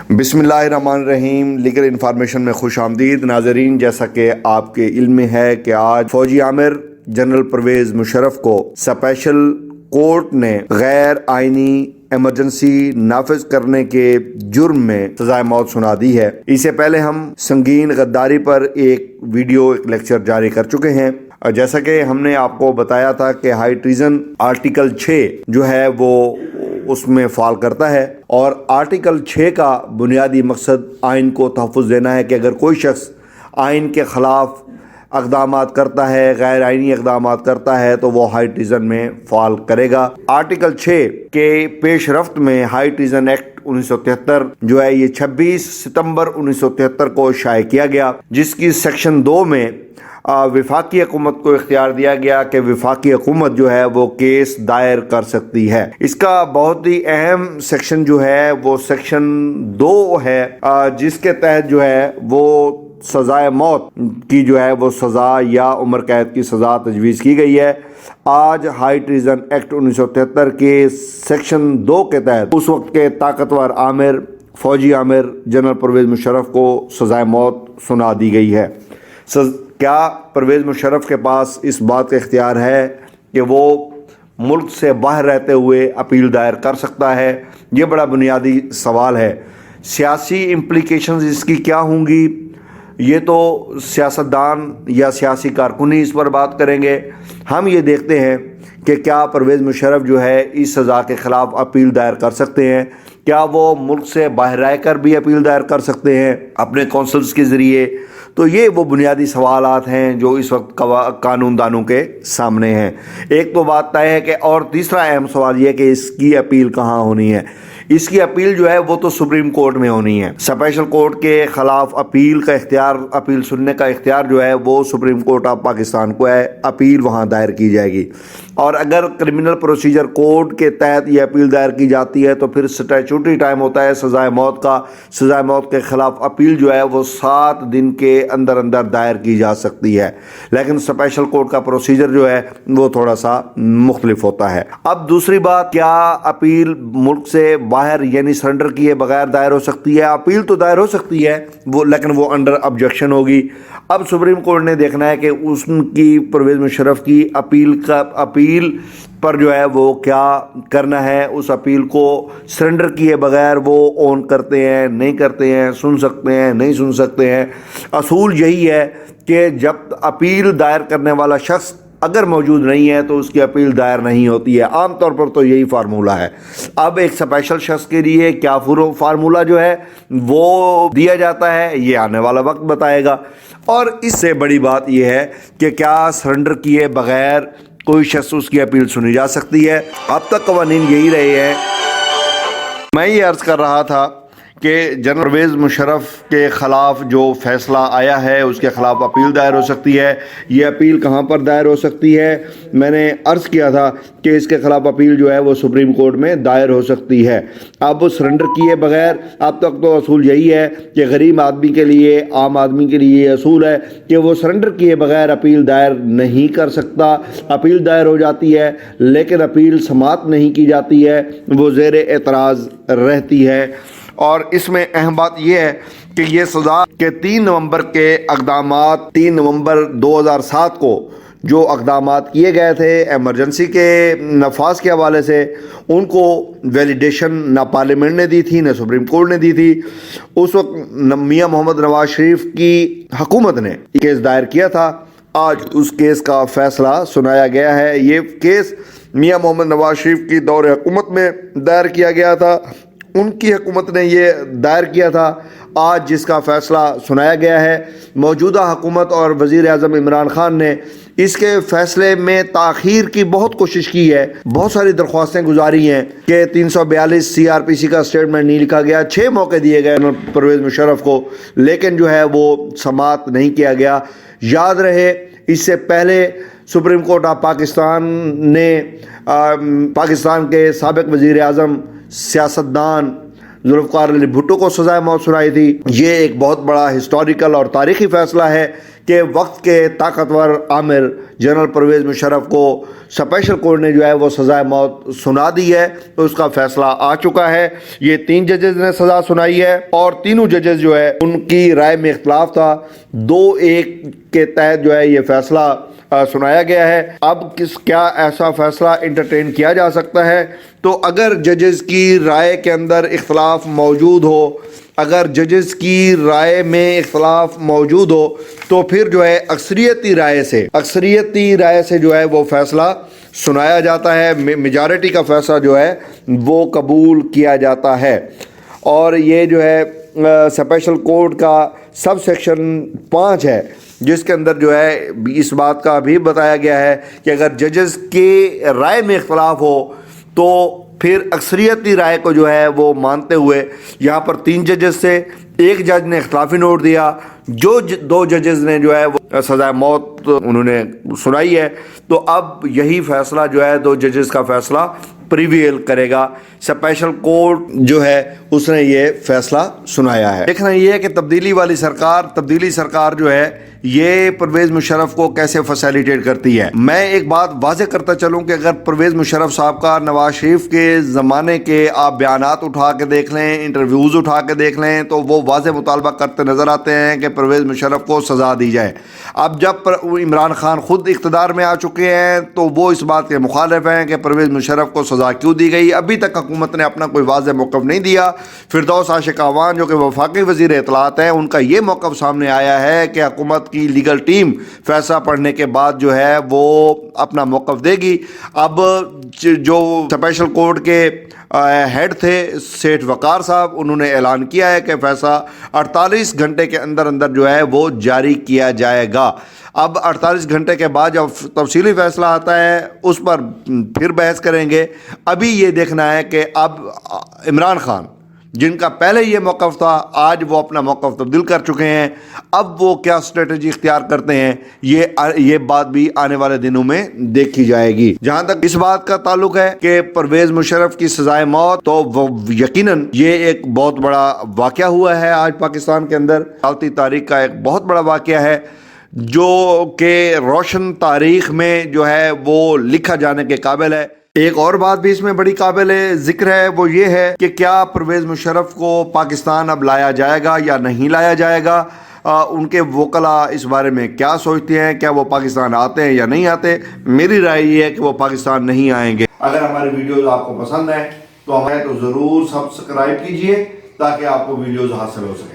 بسم اللہ الرحمن الرحیم۔ لیگل انفارمیشن میں خوش آمدید ناظرین۔ جیسا کہ آپ کے علم میں ہے کہ آج فوجی عامر جنرل پرویز مشرف کو اسپیشل کورٹ نے غیر آئینی ایمرجنسی نافذ کرنے کے جرم میں سزائے موت سنا دی ہے۔ اس سے پہلے ہم سنگین غداری پر ایک لیکچر جاری کر چکے ہیں، اور جیسا کہ ہم نے آپ کو بتایا تھا کہ ہائی ٹریزن آرٹیکل 6 جو ہے وہ اس میں فال کرتا ہے، اور آرٹیکل 6 کا بنیادی مقصد آئین کو تحفظ دینا ہے کہ اگر کوئی شخص آئین کے خلاف اقدامات کرتا ہے، غیر آئینی اقدامات کرتا ہے، تو وہ ہائی ٹریزن میں فال کرے گا۔ آرٹیکل 6 کے پیش رفت میں ہائی ٹریزن ایکٹ 1973 جو ہے یہ 26 ستمبر 1973 کو شائع کیا گیا، جس کی سیکشن 2 میں وفاقی حکومت کو اختیار دیا گیا کہ وفاقی حکومت جو ہے وہ کیس دائر کر سکتی ہے۔ اس کا بہت ہی اہم سیکشن جو ہے وہ سیکشن 2 ہے، جس کے تحت جو ہے وہ سزائے موت کی جو ہے وہ سزا یا عمر قید کی سزا تجویز کی گئی ہے۔ آج ہائی ٹریزن ایکٹ 1973 کے سیکشن 2 کے تحت اس وقت کے طاقتور عامر فوجی عامر جنرل پرویز مشرف کو سزائے موت سنا دی گئی ہے۔ کیا پرویز مشرف کے پاس اس بات کا اختیار ہے کہ وہ ملک سے باہر رہتے ہوئے اپیل دائر کر سکتا ہے؟ یہ بڑا بنیادی سوال ہے۔ سیاسی امپلیکیشنز اس کی کیا ہوں گی، یہ تو سیاستدان یا سیاسی کارکنی اس پر بات کریں گے۔ ہم یہ دیکھتے ہیں کہ کیا پرویز مشرف جو ہے اس سزا کے خلاف اپیل دائر کر سکتے ہیں؟ کیا وہ ملک سے باہر رہ کر بھی اپیل دائر کر سکتے ہیں اپنے کونسلز کے ذریعے؟ تو یہ وہ بنیادی سوالات ہیں جو اس وقت قانون دانوں کے سامنے ہیں۔ ایک تو بات طے ہے کہ، اور تیسرا اہم سوال یہ کہ اس کی اپیل کہاں ہونی ہے۔ اس کی اپیل جو ہے وہ تو سپریم کورٹ میں ہونی ہے۔ اسپیشل کورٹ کے خلاف اپیل کا اختیار، اپیل سننے کا اختیار جو ہے وہ سپریم کورٹ آف پاکستان کو ہے، اپیل وہاں دائر کی جائے گی۔ اور اگر کرمنل پروسیجر کوڈ کے تحت یہ اپیل دائر کی جاتی ہے تو پھر سٹیچوٹری ٹائم ہوتا ہے سزائے موت کا۔ سزائے موت کے خلاف اپیل جو ہے وہ 7 دن کے اندر دائر کی جا سکتی ہے، لیکن اسپیشل کورٹ کا پروسیجر جو ہے وہ تھوڑا سا مختلف ہوتا ہے۔ اب دوسری بات، کیا اپیل ملک سے باہر یعنی سرنڈر کیے بغیر دائر ہو سکتی ہے؟ اپیل تو دائر ہو سکتی ہے لیکن وہ انڈر آبجیکشن ہوگی۔ اب سپریم کورٹ نے دیکھنا ہے کہ اس کی پرویز مشرف کی اپیل پر جو ہے وہ کیا کرنا ہے۔ اس اپیل کو سرنڈر کیے بغیر وہ اون کرتے ہیں نہیں کرتے ہیں، سن سکتے ہیں نہیں سن سکتے ہیں۔ اصول یہی ہے کہ جب اپیل دائر کرنے والا شخص اگر موجود نہیں ہے تو اس کی اپیل دائر نہیں ہوتی ہے۔ عام طور پر تو یہی فارمولہ ہے۔ اب ایک اسپیشل شخص کے لیے کیا فارمولہ جو ہے وہ دیا جاتا ہے، یہ آنے والا وقت بتائے گا۔ اور اس سے بڑی بات یہ ہے کہ کیا سرنڈر کیے بغیر کوئی شخص اس کی اپیل سنی جا سکتی ہے؟ اب تک قوانین یہی رہے ہیں۔ میں یہ عرض کر رہا تھا کہ جنرل پرویز مشرف کے خلاف جو فیصلہ آیا ہے اس کے خلاف اپیل دائر ہو سکتی ہے۔ یہ اپیل کہاں پر دائر ہو سکتی ہے؟ میں نے عرض کیا تھا کہ اس کے خلاف اپیل جو ہے وہ سپریم کورٹ میں دائر ہو سکتی ہے۔ اب وہ سرنڈر کیے بغیر، اب تک تو اصول یہی ہے کہ غریب آدمی کے لیے، عام آدمی کے لیے یہ اصول ہے کہ وہ سرنڈر کیے بغیر اپیل دائر نہیں کر سکتا۔ اپیل دائر ہو جاتی ہے لیکن اپیل سماعت نہیں کی جاتی ہے، وہ زیر اعتراض رہتی ہے۔ اور اس میں اہم بات یہ ہے کہ یہ سزا کے 3 نومبر کے اقدامات، 3 نومبر 2007 کو جو اقدامات کیے گئے تھے ایمرجنسی کے نفاذ کے حوالے سے، ان کو ویلیڈیشن نہ پارلیمنٹ نے دی تھی نہ سپریم کورٹ نے دی تھی۔ اس وقت میاں محمد نواز شریف کی حکومت نے کیس دائر کیا تھا۔ آج اس کیس کا فیصلہ سنایا گیا ہے۔ یہ کیس میاں محمد نواز شریف کی دور حکومت میں دائر کیا گیا تھا، ان کی حکومت نے یہ دائر کیا تھا۔ آج جس کا فیصلہ سنایا گیا ہے، موجودہ حکومت اور وزیر اعظم عمران خان نے اس کے فیصلے میں تاخیر کی بہت کوشش کی ہے، بہت ساری درخواستیں گزاری ہیں کہ 342 CRPC کا اسٹیٹمنٹ نہیں لکھا گیا۔ 6 موقع دیے گئے پرویز مشرف کو، لیکن جو ہے وہ سماعت نہیں کیا گیا۔ یاد رہے اس سے پہلے سپریم کورٹ آف پاکستان نے پاکستان کے سابق وزیر اعظم سیاستدان ذوالفقار علی بھٹو کو سزائے موت سنائی تھی۔ یہ ایک بہت بڑا ہسٹوریکل اور تاریخی فیصلہ ہے کہ وقت کے طاقتور عامر جنرل پرویز مشرف کو اسپیشل کورٹ نے جو ہے وہ سزائے موت سنا دی ہے، تو اس کا فیصلہ آ چکا ہے۔ یہ 3 ججز نے سزا سنائی ہے اور تینوں ججز جو ہے ان کی رائے میں اختلاف تھا، 2-1 کے تحت جو ہے یہ فیصلہ سنایا گیا ہے۔ اب کیا ایسا فیصلہ انٹرٹین کیا جا سکتا ہے؟ تو اگر ججز کی رائے کے اندر اختلاف موجود ہو، اگر ججز کی رائے میں اختلاف موجود ہو تو پھر جو ہے اکثریتی رائے سے جو ہے وہ فیصلہ سنایا جاتا ہے، میجارٹی کا فیصلہ جو ہے وہ قبول کیا جاتا ہے۔ اور یہ جو ہے اسپیشل کورٹ کا سب سیکشن 5 ہے، جس کے اندر جو ہے اس بات کا بھی بتایا گیا ہے کہ اگر ججز کے رائے میں اختلاف ہو تو پھر اکثریتی رائے کو جو ہے وہ مانتے ہوئے یہاں پر 3 ججز سے 1 جج نے اختلافی نوٹ دیا، جو 2 ججز نے جو ہے وہ سزائے موت انہوں نے سنائی ہے، تو اب یہی فیصلہ جو ہے 2 ججز کا فیصلہ پریویل کرے گا۔ اسپیشل کورٹ جو ہے اس نے یہ فیصلہ سنایا ہے۔ دیکھنا یہ ہے کہ تبدیلی سرکار جو ہے یہ پرویز مشرف کو کیسے فیسیلیٹیٹ کرتی ہے۔ میں ایک بات واضح کرتا چلوں کہ اگر پرویز مشرف صاحب کا نواز شریف کے زمانے کے آپ بیانات اٹھا کے دیکھ لیں، انٹرویوز اٹھا کے دیکھ لیں، تو وہ واضح مطالبہ کرتے نظر آتے ہیں کہ پرویز مشرف کو سزا دی جائے۔ اب جب عمران خان خود اقتدار میں آ چکے ہیں تو وہ اس بات کے مخالف ہیں کہ پرویز مشرف کو سزا کیوں دی گئی۔ ابھی تک حکومت نے اپنا کوئی واضح موقف نہیں دیا۔ فردوس عاشق اعوان جو کہ وفاقی وزیر اطلاعات ہیں، ان کا یہ موقف سامنے آیا ہے کہ حکومت کی لیگل ٹیم فیصلہ پڑھنے کے بعد جو ہے وہ اپنا موقف دے گی۔ اب جو اسپیشل کورٹ کے ہیڈ تھے سیٹھ وقار صاحب، انہوں نے اعلان کیا ہے کہ فیصلہ 48 گھنٹے کے اندر جو ہے وہ جاری کیا جائے گا۔ اب 48 گھنٹے کے بعد جب تفصیلی فیصلہ آتا ہے اس پر پھر بحث کریں گے۔ ابھی یہ دیکھنا ہے کہ اب عمران خان جن کا پہلے یہ موقف تھا، آج وہ اپنا موقف تبدیل کر چکے ہیں، اب وہ کیا اسٹریٹجی اختیار کرتے ہیں، یہ بات بھی آنے والے دنوں میں دیکھی جائے گی۔ جہاں تک اس بات کا تعلق ہے کہ پرویز مشرف کی سزائے موت، تو یقیناً یہ ایک بہت بڑا واقعہ ہوا ہے آج پاکستان کے اندر، عدالتی تاریخ کا ایک بہت بڑا واقعہ ہے جو کہ روشن تاریخ میں جو ہے وہ لکھا جانے کے قابل ہے۔ ایک اور بات بھی اس میں بڑی قابل ذکر ہے، وہ یہ ہے کہ کیا پرویز مشرف کو پاکستان اب لایا جائے گا یا نہیں لایا جائے گا۔ ان کے وکلاء اس بارے میں کیا سوچتے ہیں، کیا وہ پاکستان آتے ہیں یا نہیں آتے؟ میری رائے یہ ہے کہ وہ پاکستان نہیں آئیں گے۔ اگر ہماری ویڈیوز آپ کو پسند ہیں تو ہمیں ضرور سبسکرائب کیجئے تاکہ آپ کو ویڈیوز حاصل ہو سکے۔